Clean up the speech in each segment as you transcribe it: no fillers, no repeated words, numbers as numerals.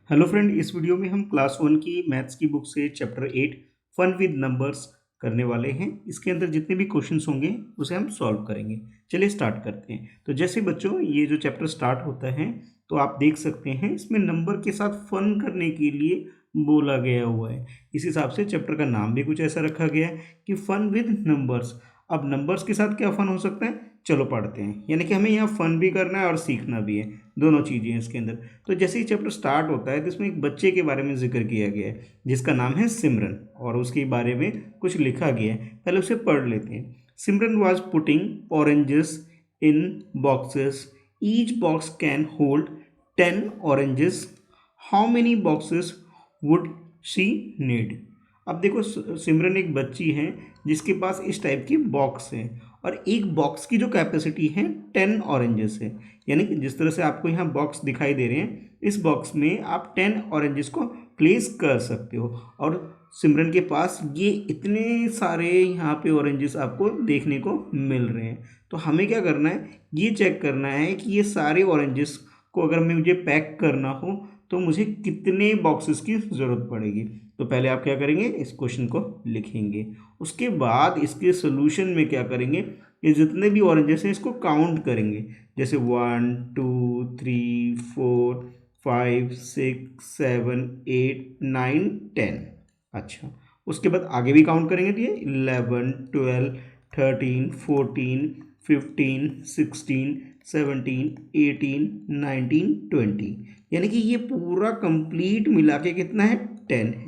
Hello friend, इस video में हम क्लास 1 की मैथ्स की बुक से चैप्टर 8 फन विद नंबर्स करने वाले हैं। इसके अंदर जितने भी क्वेश्चंस होंगे उसे हम सॉल्व करेंगे। चलिए स्टार्ट करते हैं। तो जैसे बच्चों ये जो चैप्टर स्टार्ट होता है तो आप देख सकते हैं इसमें नंबर के साथ फन करने के लिए बोला गया हुआ है। इस हिसाब से चैप्टर का नाम भी कुछ ऐसा रखा गया है कि फन विद नंबर्स। अब नंबर्स के साथ क्या फन हो सकता है, चलो पढ़ते हैं। यानी कि हमें यहाँ फन भी करना है और सीखना भी है, दोनों चीज़ें हैं इसके अंदर। तो जैसे ही चैप्टर स्टार्ट होता है तो इसमें एक बच्चे के बारे में जिक्र किया गया है जिसका नाम है सिमरन, और उसके बारे में कुछ लिखा गया है। पहले उसे पढ़ लेते हैं। Simran was putting oranges in boxes. Each box can hold 10 oranges. How many boxes would she need. अब देखो, सिमरन एक बच्ची है जिसके पास इस टाइप की बॉक्स है, और एक बॉक्स की जो कैपेसिटी है 10 ऑरेंजेस है। यानी कि जिस तरह से आपको यहाँ बॉक्स दिखाई दे रहे हैं, इस बॉक्स में आप 10 ऑरेंजेस को प्लेस कर सकते हो। और सिमरन के पास ये इतने सारे यहाँ पे ऑरेंजेस आपको देखने को मिल रहे हैं। तो हमें क्या करना है, ये चेक करना है कि ये सारे ऑरेंजेस को अगर मुझे पैक करना हो तो मुझे कितने बॉक्सेस की ज़रूरत पड़ेगी। तो पहले आप क्या करेंगे, इस क्वेश्चन को लिखेंगे। उसके बाद इसके सोल्यूशन में क्या करेंगे, ये जितने भी ऑरेंजेस हैं इसको काउंट करेंगे। जैसे 1 2 3 4 5 6 7 8 9 10। अच्छा, उसके बाद आगे भी काउंट करेंगे तो ये 11 12 13 14 15 16 17 18 19 20। यानी कि ये पूरा कंप्लीट मिला के कितना है, 10 है।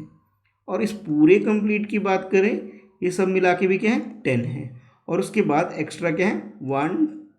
और इस पूरे कंप्लीट की बात करें, ये सब मिला के भी क्या है, 10 है। और उसके बाद एक्स्ट्रा क्या है, 1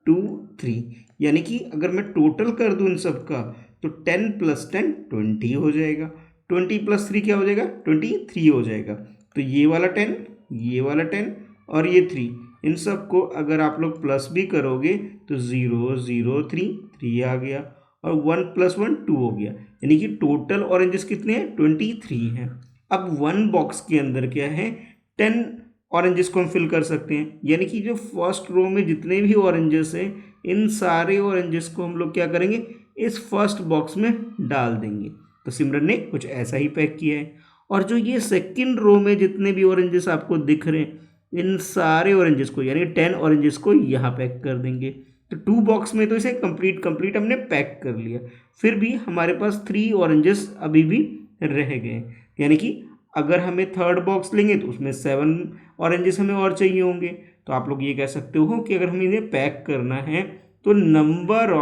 2 3। यानी कि अगर मैं टोटल कर दूं इन सब का तो 10 + 10 20 हो जाएगा। 20 + 3 क्या हो जाएगा, 23 हो जाएगा। तो ये वाला 10, ये वाला 10 और ये 3, इन सब को अगर आप लोग प्लस भी करोगे तो 0 0 3 3 आ गया, और 1 + 1 2 हो गया। यानी कि टोटल ऑरेंजेस कितने हैं, 23 हैं। अब वन बॉक्स के अंदर क्या है, 10 ऑरेंजेस को हम फिल कर सकते हैं। यानी कि जो फर्स्ट रो में जितने भी ऑरेंजेस हैं, इन सारे ऑरेंजेस को हम लोग क्या करेंगे, इस फर्स्ट बॉक्स में डाल देंगे। तो सिमरन ने कुछ ऐसा ही पैक किया है। और जो ये सेकंड रो में जितने भी ऑरेंजेस आपको दिख रहे हैं, इन सारे ऑरेंजेस को यानी 10 ऑरेंजेस को यहाँ पैक कर देंगे। तो 2 बॉक्स में तो इसे कंप्लीट हमने पैक कर लिया। फिर भी हमारे पास 3 ऑरेंजेस अभी भी रह गए। यानी कि अगर हमें थर्ड बॉक्स लेंगे तो उसमें 7 ऑरेंजेस हमें और चाहिए होंगे। तो आप लोग ये कह सकते हो कि अगर हमें इन्हें पैक करना है तो नंबर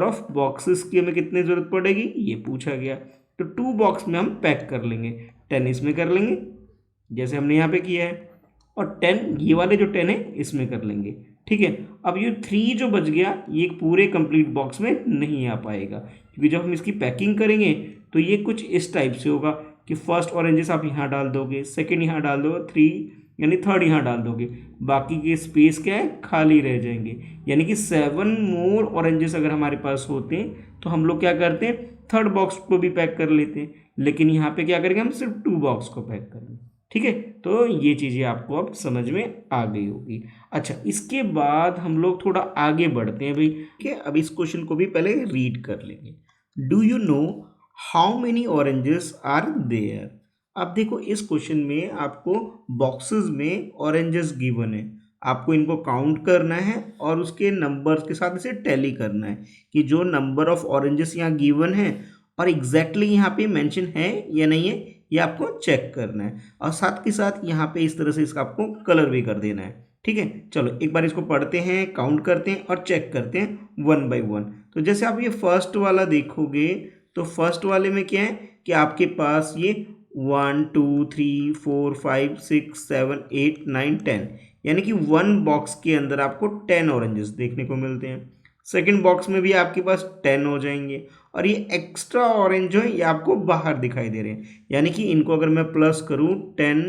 ऑफ बॉक्सेस की हमें कितनी ज़रूरत पड़ेगी, ये पूछा गया। तो 2 बॉक्स में हम पैक कर लेंगे, 10 इसमें कर लेंगे जैसे हमने यहाँ पे किया है, और 10 ये वाले जो 10 है इसमें कर लेंगे। ठीक है। अब ये 3 जो बच गया ये पूरे कंप्लीट बॉक्स में नहीं आ पाएगा, क्योंकि जब हम इसकी पैकिंग करेंगे तो ये कुछ इस टाइप से होगा कि फर्स्ट ऑरेंजेस आप यहाँ डाल दोगे, सेकंड यहाँ डाल दोगे, 3 यानी थर्ड यहाँ डाल दोगे, बाकी के स्पेस क्या है, खाली रह जाएंगे। यानी कि 7 मोर ऑरेंजेस अगर हमारे पास होते हैं तो हम लोग क्या करते हैं, थर्ड बॉक्स को भी पैक कर लेते हैं। लेकिन यहाँ पे क्या करेंगे, हम सिर्फ 2 बॉक्स को पैक करेंगे। ठीक है। तो ये चीज़ें आपको अब समझ में आ गई होगी। अच्छा, इसके बाद हम लोग थोड़ा आगे बढ़ते हैं भाई। ठीक है, अब इस क्वेश्चन को भी पहले रीड कर लेंगे। Do you know how many oranges are there. अब देखो, इस क्वेश्चन में आपको बॉक्सेस में ऑरेंजेस गिवन है, आपको इनको काउंट करना है और उसके नंबर्स के साथ इसे टैली करना है कि जो नंबर ऑफ ऑरेंजेस यहाँ गिवन है और एग्जैक्टली यहाँ पे मेंशन है या नहीं है, ये आपको चेक करना है। और साथ के साथ यहाँ पे इस तरह से इसका आपको कलर भी कर देना है। ठीक है, चलो एक बार इसको पढ़ते हैं, काउंट करते हैं और चेक करते हैं 1 बाय 1। तो जैसे आप ये फर्स्ट वाला देखोगे तो फर्स्ट वाले में क्या है कि आपके पास ये 1 2 3 4 5 6 7 8 9 10, यानी कि 1 बॉक्स के अंदर आपको 10 ऑरेंजेस देखने को मिलते हैं। सेकंड बॉक्स में भी आपके पास 10 हो जाएंगे, और ये एक्स्ट्रा ऑरेंज जो है ये आपको बाहर दिखाई दे रहे हैं। यानी कि इनको अगर मैं प्लस करूं, 10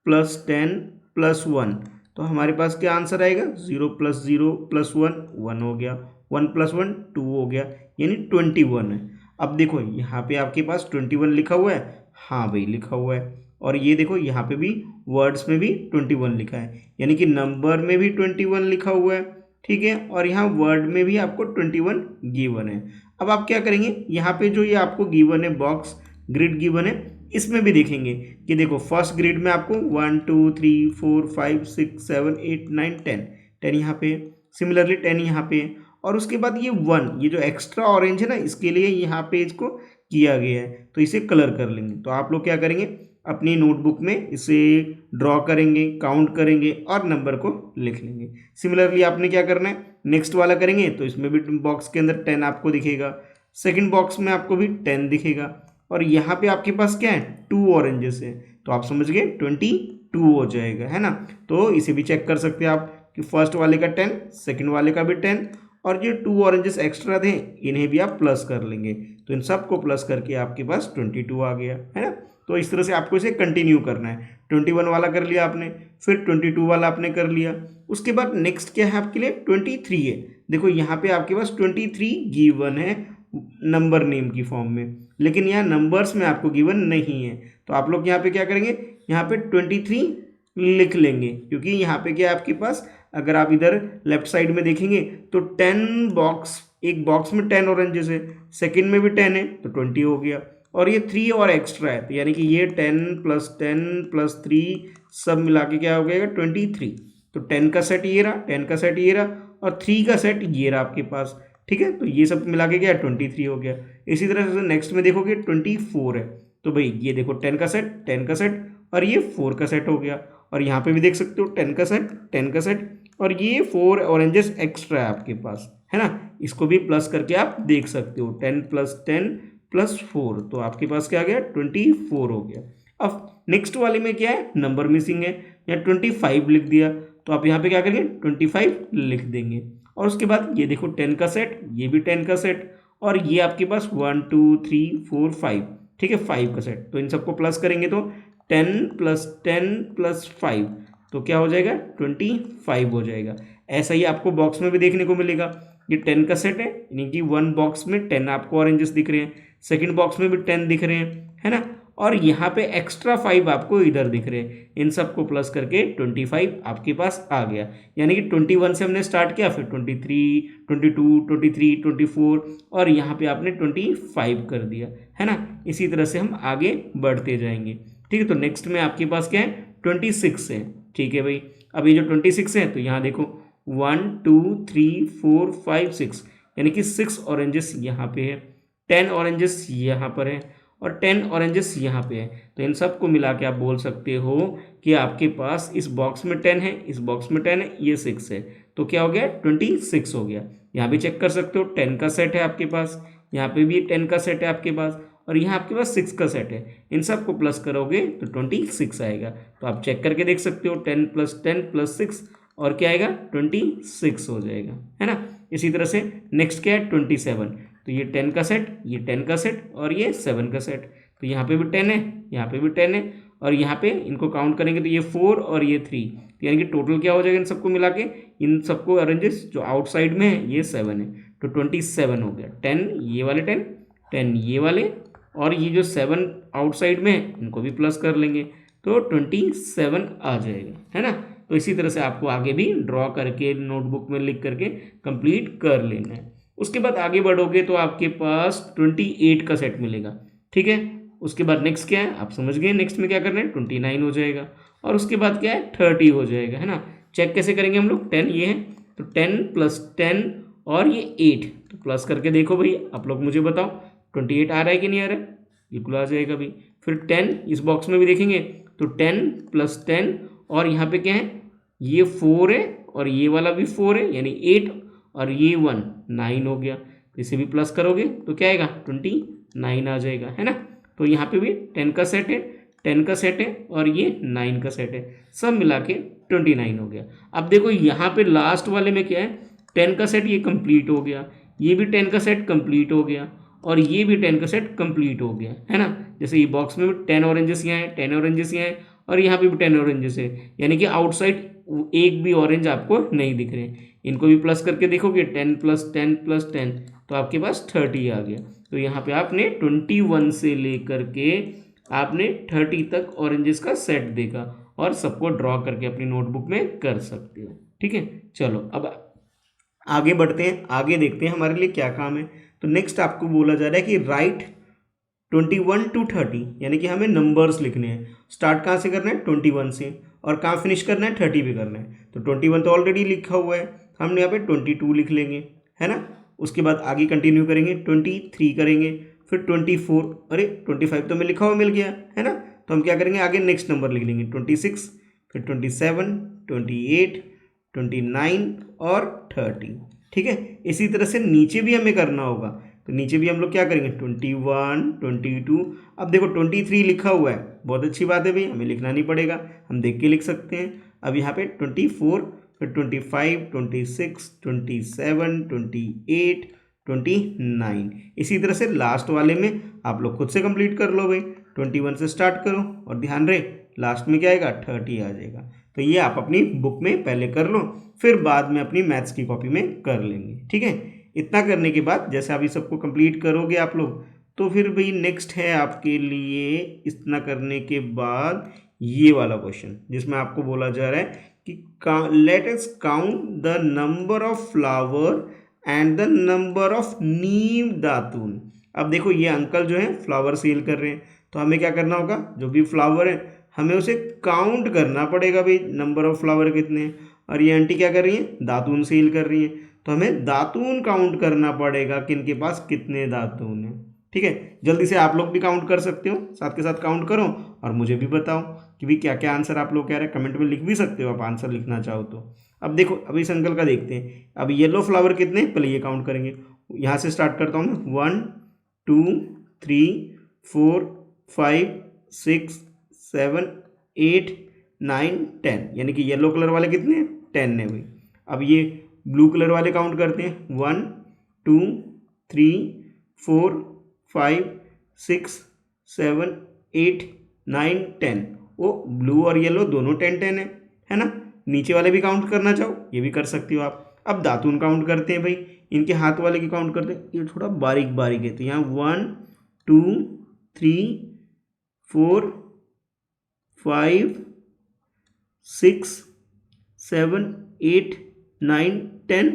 + 10 + 1, तो हमारे पास क्या आंसर आएगा, 0 + 0 + 1 1 हो गया, 1 + 1 2 हो गया, यानी 21 है। अब देखो यहाँ पे आपके पास 21 लिखा हुआ है, हाँ भाई लिखा हुआ है। और ये देखो यहाँ पे भी वर्ड्स में भी 21 लिखा है, यानी कि नंबर में भी 21 लिखा हुआ है। ठीक है, और यहाँ वर्ड में भी आपको 21 गिवन है। अब आप क्या करेंगे, यहाँ पे जो ये आपको गिवन है बॉक्स ग्रिड गिवन है, इसमें भी देखेंगे कि देखो फर्स्ट ग्रिड में आपको 1 2 3 4 5 6 7 8 9 10 10 यहाँ पे, सिमिलरली 10 यहाँ पे, और उसके बाद ये 1, ये जो एक्स्ट्रा ऑरेंज है ना, इसके लिए यहाँ पे इसको किया गया है, तो इसे कलर कर लेंगे। तो आप लोग क्या करेंगे, अपनी नोटबुक में इसे ड्रॉ करेंगे, काउंट करेंगे और नंबर को लिख लेंगे। सिमिलरली आपने क्या करना है, नेक्स्ट वाला करेंगे तो इसमें भी बॉक्स के अंदर 10 आपको दिखेगा, सेकंड बॉक्स में आपको भी 10 दिखेगा, और यहाँ पे आपके पास क्या है, 2 ऑरेंजेस है, तो आप समझ गए 22 हो जाएगा, है ना। तो इसे भी चेक कर सकते हैं आप कि फर्स्ट वाले का 10, सेकंड वाले का भी 10, और जो 2 ऑरेंजेस एक्स्ट्रा थे इन्हें भी आप प्लस कर लेंगे, तो इन सबको प्लस करके आपके पास 22 आ गया, है ना। तो इस तरह से आपको इसे कंटिन्यू करना है। 21 वाला कर लिया आपने, फिर 22 वाला आपने कर लिया, उसके बाद नेक्स्ट क्या है आपके लिए, 23 है। देखो यहाँ पे आपके पास 23 गिवन है नंबर नेम की फॉर्म में, लेकिन यहाँ नंबर्स में आपको गिवन नहीं है, तो आप लोग यहाँ पे क्या करेंगे, यहाँ पे 23 लिख लेंगे, क्योंकि यहाँ पे क्या है आपके पास, अगर आप इधर लेफ्ट साइड में देखेंगे तो 10 बॉक्स, एक बॉक्स में 10 ऑरेंजेस है, सेकंड में भी 10 है तो 20 हो गया, और ये 3 और एक्स्ट्रा है, तो यानी कि ये 10 + 3 सब मिला के क्या हो गया 23। तो 10 का सेट ये रहा, 10 का सेट ये रहा, और 3 का सेट ये रहा आपके पास, ठीक है। तो ये सब मिला के क्या 23 हो गया। इसी तरह से नेक्स्ट में देखोगे 24 है, तो भाई ये देखो 10 का सेट, 10 का सेट, और ये 4 का सेट हो गया, और यहाँ पे भी देख सकते हो 10 का सेट, 10 का सेट, और ये 4 ऑरेंजेस एक्स्ट्रा है आपके पास, है ना। इसको भी प्लस करके आप देख सकते हो, 10 + 10 + 4, तो आपके पास क्या आ गया 24 हो गया। अब नेक्स्ट वाले में क्या है, नंबर मिसिंग है, या 25 लिख दिया, तो आप यहाँ पे क्या करेंगे 25 लिख देंगे, और उसके बाद ये देखो 10 का सेट, ये भी 10 का सेट, और ये आपके पास 1 2 3 4 5, ठीक है 5 का सेट, तो इन सबको प्लस करेंगे तो 10 + 10 + 5, तो क्या हो जाएगा 25 हो जाएगा। ऐसा ही आपको बॉक्स में भी देखने को मिलेगा, ये 10 का सेट है, यानी कि 1 बॉक्स में 10 आपको ऑरेंजेस दिख रहे हैं, सेकंड बॉक्स में भी 10 दिख रहे हैं, है ना, और यहाँ पे एक्स्ट्रा 5 आपको इधर दिख रहे हैं, इन सबको प्लस करके 25 आपके पास आ गया। यानी कि 21 से हमने स्टार्ट किया, फिर 23 22 23 24, और यहाँ पे आपने 25 कर दिया, है ना। इसी तरह से हम आगे बढ़ते जाएंगे, ठीक है। तो नेक्स्ट में आपके पास क्या है 26 है, ठीक है भाई। अब ये जो 26 है, तो यहाँ देखो 1 2 3 4 5 6, यानी कि 6 ऑरेंजेस यहाँ पे है, 10 ऑरेंजेस यहाँ पर है, और 10 ऑरेंजेस यहाँ पे है, तो इन सब को मिला के आप बोल सकते हो कि आपके पास इस बॉक्स में 10 है, इस बॉक्स में 10 है, ये 6 है, तो क्या हो गया 26 हो गया। यहाँ भी चेक कर सकते हो 10 का सेट है आपके पास, यहाँ पे भी 10 का सेट है आपके पास, और यहाँ आपके पास 6 का सेट है, इन सब को प्लस करोगे तो 26 आएगा। तो आप चेक करके देख सकते हो 10 + 10 + 6, और क्या आएगा 26 हो जाएगा, है ना। इसी तरह से नेक्स्ट क्या है 27, तो ये 10 का सेट, ये 10 का सेट, और ये 7 का सेट, तो यहाँ पे भी 10 है, यहाँ पे भी 10 है, और यहाँ पे इनको काउंट करेंगे तो ये 4 और ये 3, तो यानी कि टोटल क्या हो जाएगा इन सबको मिला के, इन सबको अरेंजेस जो आउटसाइड में है ये 7 है, तो 27 हो गया। 10 ये वाले 10, 10 ये वाले, और ये जो 7 आउटसाइड में है इनको भी प्लस कर लेंगे, तो 27 आ जाएगा, है ना। तो इसी तरह से आपको आगे भी ड्रॉ करके नोटबुक में लिख करके कंप्लीट कर लेना है। उसके बाद आगे बढ़ोगे तो आपके पास 28 का सेट मिलेगा, ठीक है। उसके बाद नेक्स्ट क्या है आप समझ गए, नेक्स्ट में क्या करना है 29 हो जाएगा, और उसके बाद क्या है 30 हो जाएगा, है ना। चेक कैसे करेंगे हम लोग, 10 ये है, तो 10 + 10 और ये 8, तो प्लस करके देखो भाई आप लोग मुझे बताओ 28 आ रहा है कि नहीं आ रहा है, बिल्कुल आ जाएगा भाई। फिर 10 इस बॉक्स में भी देखेंगे तो 10 + 10, और यहाँ पे क्या है ये 4 है, और ये वाला भी 4 है, यानी 8, और ये 1 9 हो गया, तो इसे भी प्लस करोगे तो क्या आएगा 29 आ जाएगा, है ना। तो यहाँ पे भी 10 का सेट है, 10 का सेट है, और ये 9 का सेट है, सब मिला के 29 हो गया। अब देखो यहाँ पे लास्ट वाले में क्या है 10 का सेट, ये कंप्लीट हो गया, ये भी 10 का सेट कंप्लीट हो गया, और ये भी 10 का सेट कंप्लीट हो गया, है ना। जैसे ये बॉक्स में भी 10 ऑरेंजेस यहाँ है, 10 ऑरेंजेस यहाँ है, और यहाँ पे भी 10 ऑरेंजेस है, यानी कि आउटसाइड एक भी ऑरेंज आपको नहीं दिख रहे। इनको भी प्लस करके देखोगे 10 + 10 + 10, तो आपके पास 30 आ गया। तो यहाँ पे आपने 21 से लेकर के आपने 30 तक ऑरेंजेस का सेट देखा, और सबको ड्रॉ करके अपनी नोटबुक में कर सकते हो, ठीक है। चलो अब आगे बढ़ते हैं, आगे देखते हैं हमारे लिए क्या काम है। तो नेक्स्ट आपको बोला जा रहा है कि राइट 21 to 30, यानी कि हमें नंबर्स लिखने हैं। स्टार्ट कहाँ से करना है? 21 से, और कहाँ फिनिश करना है? 30 पे करना है। तो 21 तो ऑलरेडी लिखा हुआ है, हमने यहाँ पे 22 लिख लेंगे, है ना। उसके बाद आगे कंटिन्यू करेंगे, 23 करेंगे, फिर 24, अरे 25 तो हमें लिखा हुआ मिल गया, है ना। तो हम क्या करेंगे, आगे नेक्स्ट नंबर लिख लेंगे, 26, फिर 27, 28, 29 और 30। ठीक है, इसी तरह से नीचे भी हमें करना होगा। तो नीचे भी हम लोग क्या करेंगे, 21, 22। अब देखो 23 लिखा हुआ है, बहुत अच्छी बात है भाई, हमें लिखना नहीं पड़ेगा, हम देख के लिख सकते हैं। अब यहाँ पे 24, फिर 25, 26, 27, 28, 29। इसी तरह से लास्ट वाले में आप लोग खुद से कंप्लीट कर लो भाई। 21 से स्टार्ट करो, और ध्यान रहे लास्ट में क्या आएगा, 30 आ जाएगा। तो ये आप अपनी बुक में पहले कर लो, फिर बाद में अपनी मैथ्स की कॉपी में कर लेंगे। ठीक है, इतना करने के बाद जैसे आप ये सबको कंप्लीट करोगे आप लोग, तो फिर भाई नेक्स्ट है आपके लिए, इतना करने के बाद ये वाला क्वेश्चन जिसमें आपको बोला जा रहा है कि let us count the number of flower and the number of neem datun. अब देखो ये अंकल जो है फ्लावर सेल कर रहे हैं, तो हमें क्या करना होगा, जो भी फ्लावर है हमें उसे काउंट करना पड़ेगा भाई, नंबर ऑफ फ्लावर कितने हैं। और ये आंटी क्या कर रही है, दातून सेल कर रही है, तो हमें दातून काउंट करना पड़ेगा कि इनके पास कितने दातून हैं। ठीक है, जल्दी से आप लोग भी काउंट कर सकते हो, साथ के साथ काउंट करो और मुझे भी बताओ कि भाई क्या क्या आंसर आप लोग कह रहे हैं। कमेंट में लिख भी सकते हो आप आंसर लिखना चाहो तो। अब देखो अभी इस अंकल का देखते हैं, अब येलो फ्लावर कितने हैं, पहले ये काउंट करेंगे। यहाँ से स्टार्ट करता हूँ मैं, 1 2 3 4 5 6 7 8 9 10, यानी कि येलो कलर वाले कितने हैं, 10 है भाई। अब ये ब्लू कलर वाले काउंट करते हैं, 1 2 3 4 5 6 7 8 9 10। वो ब्लू और येलो दोनों 10 10 है ना। नीचे वाले भी काउंट करना चाहो ये भी कर सकती हो आप। अब दातून काउंट करते हैं भाई, इनके हाथ वाले की काउंट करते हैं, ये थोड़ा बारीक बारीक है, तो यहाँ 1 2 3 4 5 6 7 8 9 10,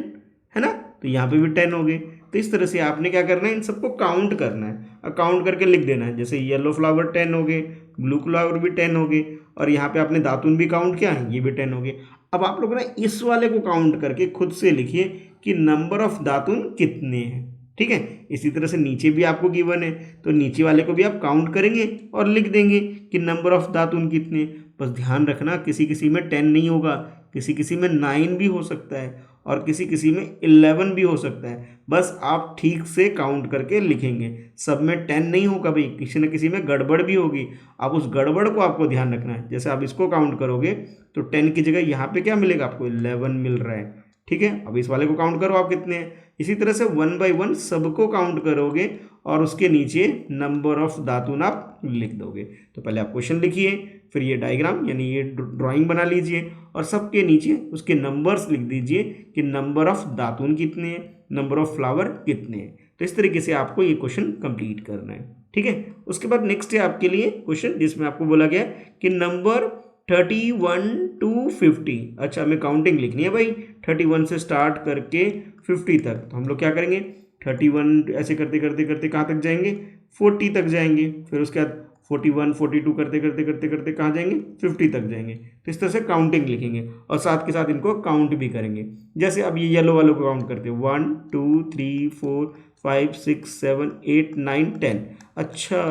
है ना। तो यहाँ पे भी 10 हो गए। तो इस तरह से आपने क्या करना है, इन सबको काउंट करना है और काउंट करके लिख देना है। जैसे येलो फ्लावर 10 हो गए, ब्लू फ्लावर भी 10 हो गए, और यहाँ पे आपने दातून भी काउंट किया है, ये भी 10 हो गए। अब आप लोग ना इस वाले को काउंट करके खुद से लिखिए कि नंबर ऑफ दातून कितने हैं। ठीक है, इसी तरह से नीचे भी आपको गिवन है, तो नीचे वाले को भी आप काउंट करेंगे और लिख देंगे कि नंबर ऑफ दातून कितने। बस ध्यान रखना किसी किसी में 10 नहीं होगा, किसी किसी में 9 भी हो सकता है, और किसी किसी में 11 भी हो सकता है। बस आप ठीक से काउंट करके लिखेंगे, सब में 10 नहीं होगा भाई, किसी न किसी में गड़बड़ भी होगी। आप उस गड़बड़ को आपको ध्यान रखना है। जैसे आप इसको काउंट करोगे तो 10 की जगह यहाँ पे क्या मिलेगा आपको, 11 मिल रहा है। ठीक है, अब इस वाले को काउंट करो आप कितने हैं। इसी तरह से 1 बाई 1 सबको काउंट करोगे और उसके नीचे नंबर ऑफ दातून आप लिख दोगे। तो पहले आप क्वेश्चन लिखिए, फिर ये डायग्राम यानी ये ड्राइंग बना लीजिए, और सबके नीचे उसके नंबर्स लिख दीजिए कि नंबर ऑफ दातून कितने हैं, नंबर ऑफ फ्लावर कितने हैं। तो इस तरीके से आपको ये क्वेश्चन कंप्लीट करना है। ठीक है, उसके बाद नेक्स्ट है आपके लिए क्वेश्चन जिसमें आपको बोला गया कि नंबर 31 to 50। अच्छा, हमें काउंटिंग लिखनी है भाई, 31 से स्टार्ट करके 50 तक। तो हम लोग क्या करेंगे, 31 ऐसे करते करते करते कहाँ तक जाएंगे, 40 तक जाएंगे, फिर उसके बाद 41 42 करते करते करते करते कहाँ जाएंगे, 50 तक जाएंगे। तो इस तरह से काउंटिंग लिखेंगे और साथ के साथ इनको काउंट भी करेंगे। जैसे अब ये येलो वालों को काउंट करते हैं, 1 2 3 4 5 6 7 8 9 10। अच्छा,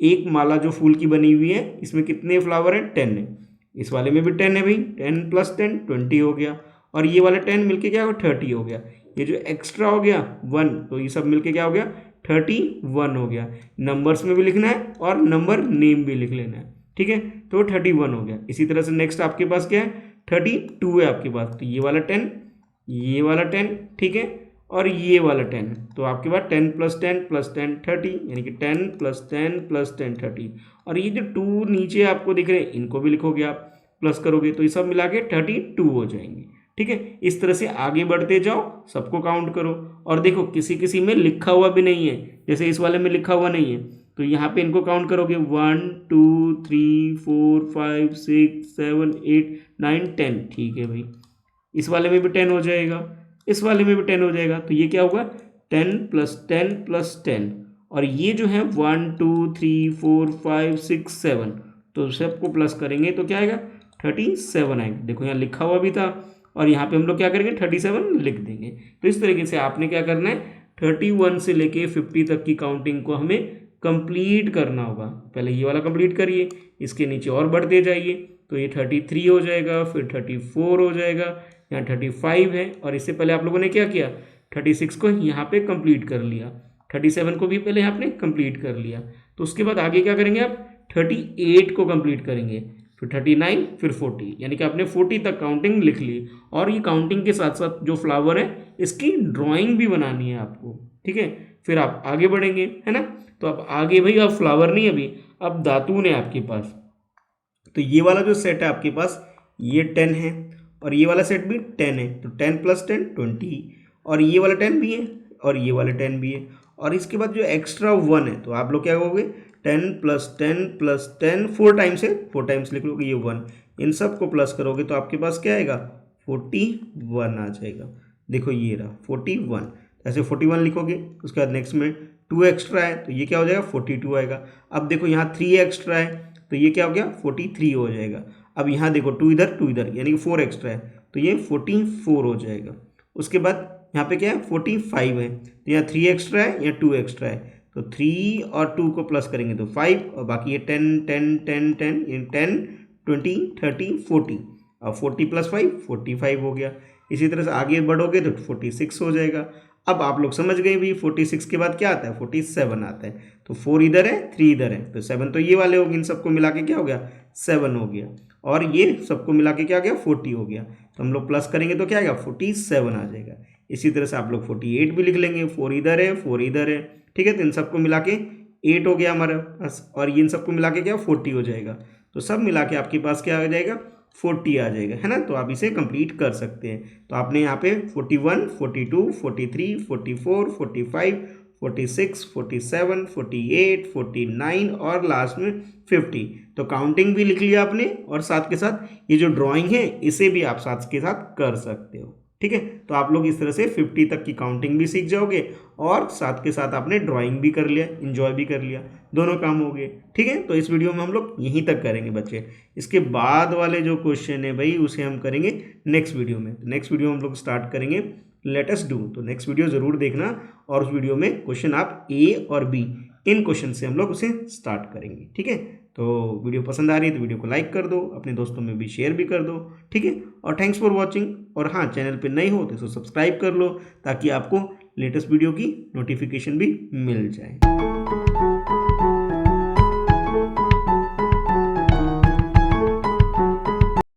एक माला जो फूल की बनी हुई है इसमें कितने फ्लावर हैं, 10 है। इस वाले में भी 10 है भाई, 10 + 10 20 हो गया, और ये वाला 10 मिलके क्या हो, 30 हो गया। ये जो एक्स्ट्रा हो गया 1, तो ये सब मिलके क्या हो गया, 31 हो गया। नंबर्स में भी लिखना है और नंबर नेम भी लिख लेना है। ठीक है, तो 31 हो गया। इसी तरह से नेक्स्ट आपके पास क्या है, 32 है आपके पास। तो ये वाला 10, ये वाला 10, ठीक है, और ये वाला 10। तो आपके पास 10 + 10 + 10 30, यानी कि 10 + 10 + 10 30। और ये जो 2 नीचे आपको दिख रहे हैं इनको भी लिखोगे आप, प्लस करोगे तो ये सब मिला के 32 हो जाएंगे। ठीक है, इस तरह से आगे बढ़ते जाओ, सबको काउंट करो। और देखो किसी किसी में लिखा हुआ भी नहीं है, जैसे इस वाले में लिखा हुआ नहीं है, तो यहाँ पे इनको काउंट करोगे 1 2 3 4 5 6 7 8 9 10। ठीक है भाई, इस वाले में भी 10 हो जाएगा, इस वाले में भी 10 हो जाएगा। तो ये क्या होगा, 10 प्लस 10 प्लस 10, और ये जो है 1 2 3 4 5 6 7, तो सबको प्लस करेंगे तो क्या आएगा 37 आएगा। देखो यहाँ लिखा हुआ भी था और यहाँ पे हम लोग क्या करेंगे 37 लिख देंगे। तो इस तरीके से आपने क्या करना है 31 से लेके 50 तक की काउंटिंग को हमें कंप्लीट करना होगा। पहले ये वाला कंप्लीट करिए, इसके नीचे और बढ़ते जाइए, तो ये 33 हो जाएगा, फिर 34 हो जाएगा, यहाँ 35 है, और इससे पहले आप लोगों ने क्या किया 36 को यहाँ पे कंप्लीट कर लिया, 37 को भी पहले आपने कंप्लीट कर लिया। तो उसके बाद आगे क्या करेंगे आप 38 को कंप्लीट करेंगे, फिर 39, फिर 40, यानी कि आपने 40 तक काउंटिंग लिख ली। और ये काउंटिंग के साथ साथ जो फ्लावर है इसकी ड्राइंग भी बनानी है आपको, ठीक है। फिर आप आगे बढ़ेंगे, है ना। तो अब आगे भाई अब फ्लावर नहीं, अभी अब दातून है आपके पास। तो ये वाला जो सेट है आपके पास ये 10 है, और ये वाला सेट भी 10 है, तो 10 प्लस 10 20, और ये वाला 10 भी है, और ये वाला 10 भी है, और इसके बाद जो एक्स्ट्रा 1 है, तो आप लोग क्या करोगे 10 प्लस 10 प्लस 10, 4 टाइम्स है, 4 टाइम्स लिख लोगे ये 1, इन सब को प्लस करोगे तो आपके पास क्या आएगा 41 आ जाएगा। देखो ये रहा 41, ऐसे 41 लिखोगे, उसके बाद नेक्स्ट में 2 एक्स्ट्रा है तो ये क्या हो जाएगा 42 आएगा। अब देखो यहाँ 3 एक्स्ट्रा है तो ये क्या हो गया 43 हो जाएगा। अब यहाँ देखो 2 इधर यानी कि 4 एक्स्ट्रा है तो ये 44 हो जाएगा। उसके बाद यहाँ पे क्या है 45 है, तो यहाँ 3 एक्स्ट्रा है, यहाँ 2 एक्स्ट्रा है, तो 3 और 2 को प्लस करेंगे तो 5, और बाकी ये 10 10 10 10 10 20 30 40, और 40 प्लस 5 45 हो गया। इसी तरह से आगे बढ़ोगे तो 46 हो जाएगा। अब आप लोग समझ गए भी 46 के बाद क्या आता है 47 आता है, तो 4 इधर है 3 इधर है, तो 7 तो ये वाले हो गए, इन सबको मिला के क्या हो गया 7 हो गया, और ये सबको मिला के क्या हो गया 40 हो गया। तो हम लोग प्लस करेंगे तो क्या आएगा 47 आ जाएगा। इसी तरह से आप लोग 48 भी लिख लेंगे, 4 इधर है 4 इधर है, ठीक है। तो इन सबको मिला के 8 हो गया हमारा पास, और ये इन सबको मिला के क्या 40 हो जाएगा। तो सब मिला के आपके पास क्या आ जाएगा 40 आ जाएगा, है ना। तो आप इसे कंप्लीट कर सकते हैं। तो आपने यहाँ पे 41 42 43 44 45 46 47 48 49 और लास्ट में 50। तो काउंटिंग भी लिख लिया आपने, और साथ के साथ ये जो ड्राइंग है इसे भी आप साथ के साथ कर सकते हो, ठीक है। तो आप लोग इस तरह से 50 तक की काउंटिंग भी सीख जाओगे, और साथ के साथ आपने ड्राइंग भी कर लिया, एंजॉय भी कर लिया, दोनों काम हो गए, ठीक है। तो इस वीडियो में हम लोग यहीं तक करेंगे बच्चे। इसके बाद वाले जो क्वेश्चन है भाई उसे हम करेंगे नेक्स्ट वीडियो में। तो नेक्स्ट वीडियो हम लोग स्टार्ट करेंगे लेट अस डू। तो नेक्स्ट वीडियो ज़रूर देखना, और उस वीडियो में क्वेश्चन आप ए और बी इन क्वेश्चन से हम लोग उसे स्टार्ट करेंगे, ठीक है। तो वीडियो पसंद आ रही है तो वीडियो को लाइक कर दो, अपने दोस्तों में भी शेयर भी कर दो, ठीक है। और थैंक्स फॉर वॉचिंग। और हाँ, चैनल पे नए हो तो इसको सब्सक्राइब कर लो ताकि आपको लेटेस्ट वीडियो की नोटिफिकेशन भी मिल जाए।